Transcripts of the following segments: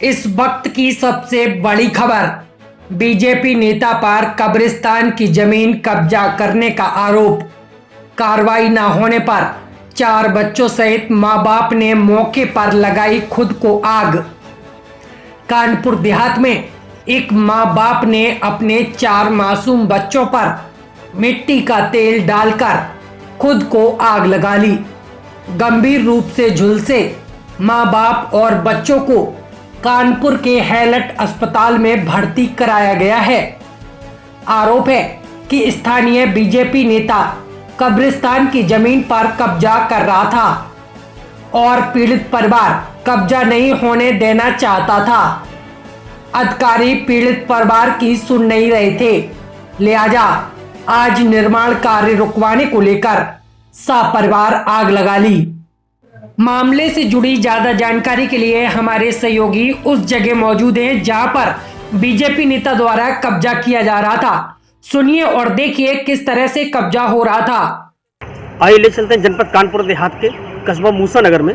इस वक्त की सबसे बड़ी खबर, बीजेपी नेता पर कब्रिस्तान की जमीन कब्जा करने का आरोप। कार्रवाई न होने पर 4 बच्चों सहित मां बाप ने मौके पर लगाई खुद को आग। कानपुर देहात में एक मां बाप ने अपने 4 मासूम बच्चों पर मिट्टी का तेल डालकर खुद को आग लगा ली। गंभीर रूप से झुलसे मां बाप और बच्चों को कानपुर के हैलट अस्पताल में भर्ती कराया गया है। आरोप है कि स्थानीय बीजेपी नेता कब्रिस्तान की जमीन पर कब्जा कर रहा था और पीड़ित परिवार कब्जा नहीं होने देना चाहता था। अधिकारी पीड़ित परिवार की सुन नहीं रहे थे, लिहाजा आज निर्माण कार्य रुकवाने को लेकर सपरिवार आग लगा ली। मामले से जुड़ी ज्यादा जानकारी के लिए हमारे सहयोगी उस जगह मौजूद हैं जहां पर बीजेपी नेता द्वारा कब्जा किया जा रहा था। सुनिए और देखिए किस तरह से कब्जा हो रहा था। आइए ले चलते हैं जनपद कानपुर देहात के कस्बा मूसा नगर में,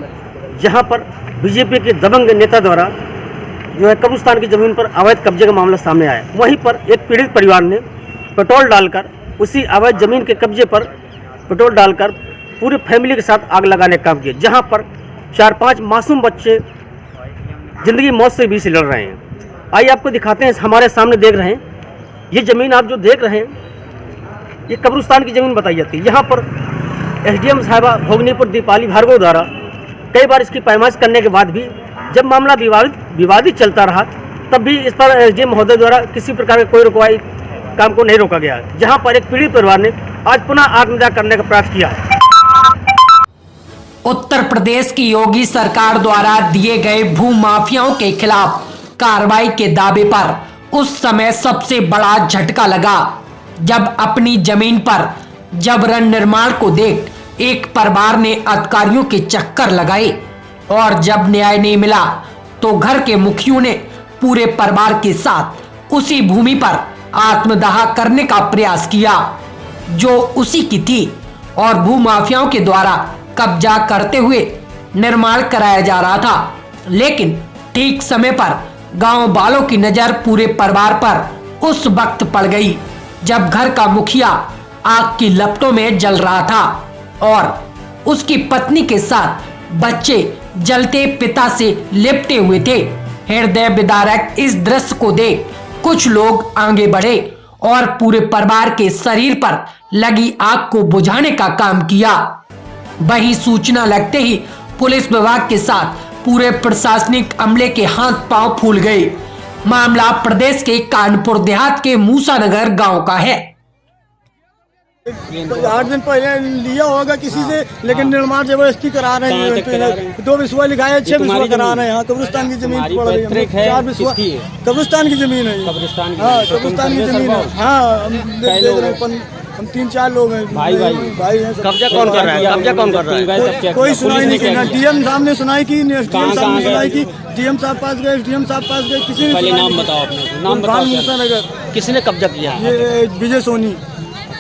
जहां पर बीजेपी के दबंग नेता द्वारा जो है कब्रिस्तान की जमीन पर अवैध कब्जे का मामला सामने आया। वहीं पर एक पीड़ित परिवार ने पेट्रोल डालकर उसी अवैध जमीन के कब्जे पर पेट्रोल डालकर पूरी फैमिली के साथ आग लगाने का काम किया, जहां पर 4-5 मासूम बच्चे जिंदगी मौत से बीच लड़ रहे हैं। आइए आपको दिखाते हैं, हमारे सामने देख रहे हैं ये ज़मीन आप जो देख रहे हैं ये कब्रिस्तान की ज़मीन बताई जाती है। यहाँ पर एसडीएम साहिबा भोगनीपुर दीपाली भार्गव द्वारा कई बार इसकी पैमाइश करने के बाद भी जब मामला विवादित चलता रहा, तब भी इस पर एसडीएम महोदय द्वारा किसी प्रकार का कोई रुकवाई काम को नहीं रोका गया। जहाँ पर एक पीड़ित परिवार ने आज पुनः आत्मदाह करने का प्रयास किया है। उत्तर प्रदेश की योगी सरकार द्वारा दिए गए भू माफियाओं के खिलाफ कार्रवाई के दावे पर उस समय सबसे बड़ा झटका लगा जब अपनी जमीन पर जबरन निर्माण को देख एक परिवार ने अधिकारियों के चक्कर लगाए और जब न्याय नहीं मिला तो घर के मुखियों ने पूरे परिवार के साथ उसी भूमि पर आत्मदाह करने का प्रयास किया जो उसी की थी और भू माफियाओं के द्वारा कब्जा करते हुए निर्माण कराया जा रहा था। लेकिन ठीक समय पर गांव वालों की नजर पूरे परिवार पर उस वक्त पड़ गई जब घर का मुखिया आग की लपटों में जल रहा था और उसकी पत्नी के साथ बच्चे जलते पिता से लिपटे हुए थे। हृदय विदारक इस दृश्य को देख कुछ लोग आगे बढ़े और पूरे परिवार के शरीर पर लगी आग को बुझाने का काम किया। वही सूचना लगते ही पुलिस विभाग के साथ पूरे प्रशासनिक अमले के हाथ पांव फूल गए। मामला प्रदेश के कानपुर देहात के मूसा नगर गांव का है। 8 दिन पहले लिया होगा किसी से, लेकिन निर्माण जबरदस्ती करा रहे हैं। 2 विश्वा लिखा है, 6 विश्वा करा रहे हैं। यहाँ कब्रिस्तान की जमीन पड़ रही है, 4 विश्वा कब्रिस्तान की जमीन है। कब्रिस्तान की जमीन है। हाँ, हम 3-4 लोग हैं, भाई हैं। कब्जा कौन कर रहा है? कब्जा कौन कर रहा है? कोई सुनाई नहीं की। डीएम साहब ने सुनाई की, एसडीएम साहब ने सुनाई की। डीएम साहब पास गए, एसडीएम साहब पास गए, किसी ने नाम बताओ अपना। नाम बताओ। मूसा नगर। किसने कब्जा किया? ये विजय सोनी।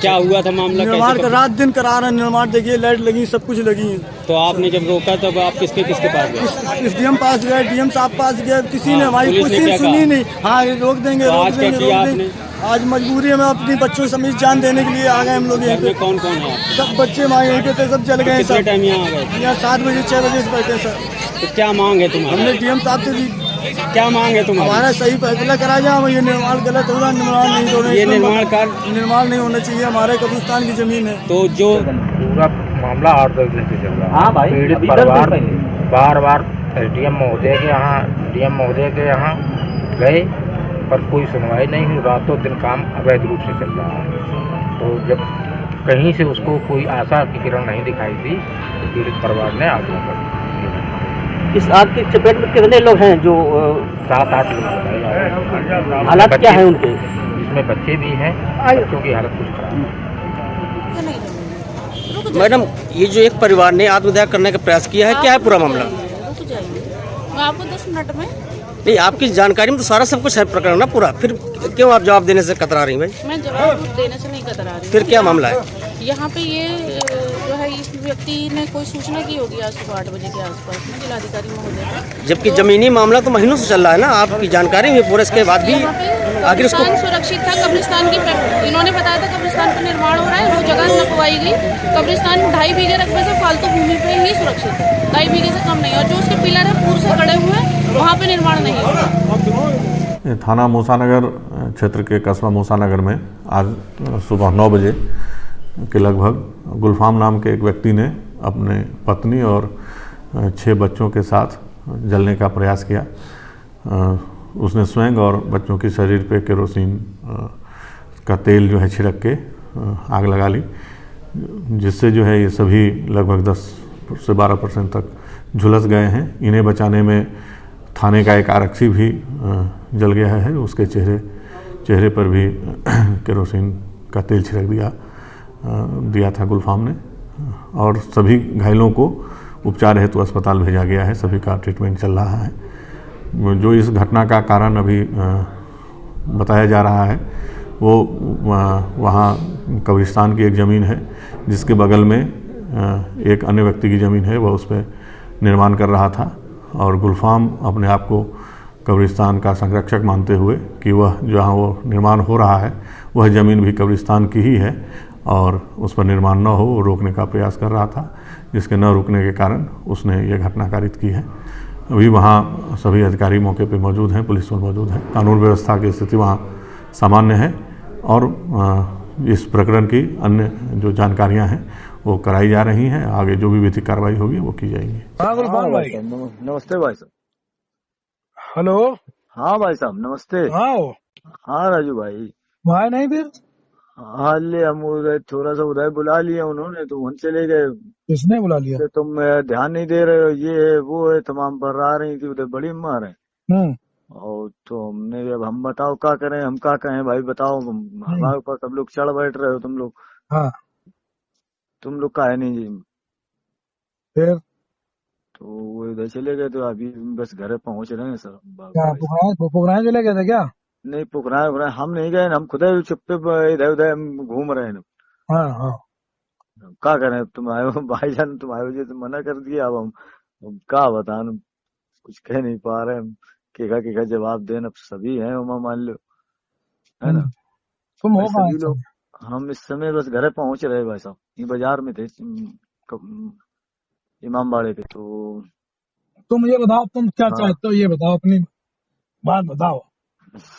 क्या हुआ था मामला? निर्माण का रात दिन करा रहे हैं निर्माण, देखिए लाइट लगी, सब कुछ लगी है। तो आपने जब रोका तब आप किसके पास गए? एसडीएम पास गए, डीएम साहब पास गए, किसी ने हमारी किसी सुनी नहीं। हाँ, रोक देंगे, रोक देंगे। आज मजबूरी में अपनी बच्चों समेत जान देने के लिए आ गए हम लोग यहाँ पे। कौन है? सब बच्चे वहाँ यहीं पे थे, सब चल गए। कितने टाइम यहाँ आ गए? यहाँ 7 बजे 6 बजे से बैठे सर। तो क्या मांग है तुम्हारी? हमने डीएम साहब से भी क्या मांग है तुम्हारी? हमारा सही फैसला करा जाए। ये निर्माण गलत हो रहा, निर्माण नहीं होना, ये निर्माण नहीं होना चाहिए। हमारे कब्रिस्तान की जमीन है। तो जो पूरा मामला 8-10 दिन से चल रहा है। हाँ भाई, पीड़ित परिवार बार एसडीएम महोदय के यहाँ, डीएम महोदय के यहाँ गए पर कोई सुनवाई नहीं हुई। रातों दिन काम अवैध रूप से चल रहा है। तो जब कहीं से उसको कोई आशा की किरण नहीं दिखाई दी तो पीड़ित परिवार ने आग लगा दी। इस आग की चपेट में कितने लोग हैं? जो 7-8 लोग बताए। हालात क्या है उनके? इसमें बच्चे भी हैं, बच्चों की हालत कुछ खराब है। मैडम, ये जो एक परिवार ने आत्मदाह करने का प्रयास किया है, क्या है पूरा मामला? आपको 10 मिनट में नहीं, आपकी जानकारी में तो सारा सब कुछ है प्रकरण ना पूरा, फिर क्यों आप जवाब देने से कतरा रही हैं भाई? मैं जवाब देने से नहीं कतरा रही। फिर क्या मामला है? यहाँ पे ये जो है इस व्यक्ति ने कोई सूचना की होगी आज सुबह 8 बजे के आसपास में जिलाधिकारी महोदय को। जबकि तो जमीनी मामला तो महीनों से चल रहा है ना, आपकी जानकारी में पूरे इसके बाद भी यहाँ पे आखिर उसको कब्रिस्तान सुरक्षित था। कब्रिस्तान की इन्होंने बताया था कब्रिस्तान का निर्माण हो रहा है, वो जगह नपवाई गई। कब्रिस्तान 2.5 बीघे रकबे से फालतू भूमि पे ही सुरक्षित है, 2.5 बीघे से कम नहीं। और जो उसके पिलर है पूर्व से खड़े हुए हैं, वहाँ पे निर्माण नहीं होगा। थाना मूसानगर क्षेत्र के कस्बा मूसानगर में आज सुबह 9 बजे के लगभग गुलफाम नाम के एक व्यक्ति ने अपने पत्नी और 6 बच्चों के साथ जलने का प्रयास किया। उसने स्वयं और बच्चों के शरीर पे केरोसिन का तेल जो है छिड़क के आग लगा ली, जिससे जो है ये सभी लगभग 10 से 12% तक झुलस गए हैं। इन्हें बचाने में थाने का एक आरक्षी भी जल गया है, उसके चेहरे पर भी केरोसिन का तेल छिड़क दिया था गुलफाम ने। और सभी घायलों को उपचार हेतु अस्पताल भेजा गया है, सभी का ट्रीटमेंट चल रहा है। जो इस घटना का कारण अभी बताया जा रहा है वो वहाँ कब्रिस्तान की एक ज़मीन है जिसके बगल में एक अन्य व्यक्ति की ज़मीन है, वह उस पर निर्माण कर रहा था। और गुलफाम अपने आप को कब्रिस्तान का संरक्षक मानते हुए कि वह जहाँ वो निर्माण हो रहा है वह ज़मीन भी कब्रिस्तान की ही है और उस पर निर्माण न हो वो रोकने का प्रयास कर रहा था, जिसके न रुकने के कारण उसने ये घटना कारित की है। अभी वहाँ सभी अधिकारी मौके पे मौजूद हैं, पुलिस मौजूद है, कानून व्यवस्था की स्थिति वहाँ सामान्य है और इस प्रकरण की अन्य जो जानकारियाँ हैं वो कराई जा रही हैं। आगे जो भी विधिक कार्रवाई होगी वो की जाएगी। हाँ गुलफाम भाई, नमस्ते भाई साहब। हेलो। हाँ भाई साहब नमस्ते। हाँ हाँ राजू भाई, वहाँ नहीं फिर हाँ ले हम उधर थोड़ा सा उधर बुला लिया उन्होंने, तो वहीं चले गए। किसने बुला लिया? कि तुम ध्यान नहीं दे रहे हो, ये है वो है, तमाम पर आ रही थी उधर, बड़ी मार है। और तो हमने अब हम बताओ क्या करें, हम क्या कहें भाई, बताओ हमारे ऊपर सब लोग चढ़ बैठ रहे हो तुम लोग। हाँ तुम लोग का है नहीं जी। फिर तो वो इधर चले गए, तो अभी बस घर पहुंच रहे हैं सर। क्या पुखराए चले गए थे क्या? नहीं पुखराए हम नहीं गए, हम खुद ही चुप्पे इधर उधर घूम रहे हैं। हाँ हाँ क्या करें, तुम आए हो भाईजान, तुम आए हो जी, तुम मना कर दिया। अब हम क्या बताएं, कुछ कह नहीं पा रहे हम, केका जवाब देन। अब सभी हैं उमा, मान लो, है ना। तुम हो सभी लोग हम इस समय बस घर पहुंच रहे भाई साहब, ये बाजार में थे इमामबाड़े पे। तो तुम ये बताओ, तुम क्या चाहते हो, ये बताओ, अपनी बात बताओ।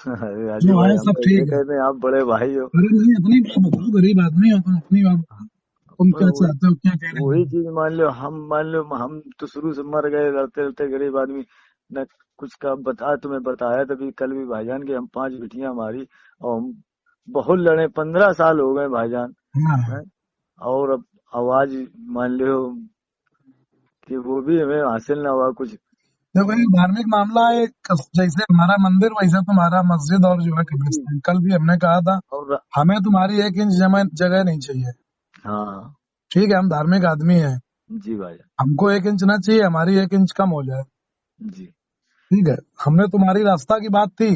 अरे राजू भाई, हम सब ठीक है, कहते हैं आप बड़े भाई हो। अरे नहीं, अपनी बात बताओ, गरीब आदमी हो तुम, अपनी बात बताओ। तुम क्या चाहते हो, क्या कह रहे हो? वही चीज मान लो हम तो शुरू से मर गए, लड़ते लड़ते गरीब आदमी न कुछ का तुम्हें बताया तभी कल भी भाईजान के हम 5 बिटियां हमारी, और हम बहुत लड़े, 15 साल हो गए भाईजान। हाँ। और अब आवाज मान लो कि वो भी हमें हासिल ना हुआ कुछ। देखो ये धार्मिक मामला है, जैसे हमारा मंदिर वैसा तुम्हारा मस्जिद और जो है कब्रिस्तान। कल भी हमने कहा था और हमें तुम्हारी 1 इंच जगह नहीं चाहिए। हाँ ठीक है, हम धार्मिक आदमी हैं, जी भाईजान, हमको 1 इंच ना चाहिए, हमारी 1 इंच कम हो जाए। जी ठीक है, हमने तुम्हारी रास्ता की बात थी,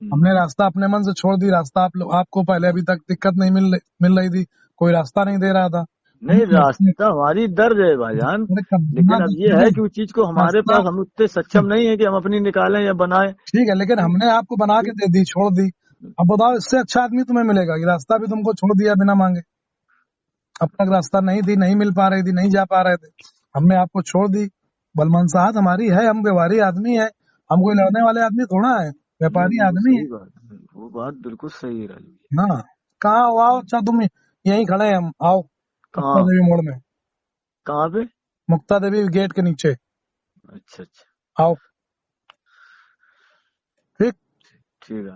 हमने रास्ता अपने मन से छोड़ दी। रास्ता आपको पहले अभी तक दिक्कत नहीं मिल रही थी, कोई रास्ता नहीं दे रहा था। नहीं, रास्ता हमारी दर्द है भाईजान, लेकिन अब ये है कि उस चीज को हमारे पास हम उतने सक्षम नहीं है कि हम अपनी निकालें या बनाएं। ठीक है, लेकिन हमने आपको बना के दे दी, छोड़ दी। अब बताओ इससे अच्छा आदमी तुम्हें मिलेगा? ये रास्ता भी तुमको छोड़ दिया बिना मांगे। अब तक रास्ता नहीं थी, नहीं मिल पा रही थी, नहीं जा पा रहे थे, हमने आपको छोड़ दी। बलमनसाहत हमारी है, हम व्यवहारी आदमी है, हम कोई लड़ने वाले आदमी थोड़ा है, व्यापारी आदमी है। वो बात बिल्कुल सही है राजू। हाँ, कहाँ हो? आओ, अच्छा तुम यहीं खड़े हैं, हम आओ मुक्ता देवी मोड़ में। कहाँ पे? मुक्ता देवी गेट के नीचे। अच्छा आओ, ठीक ठीक है।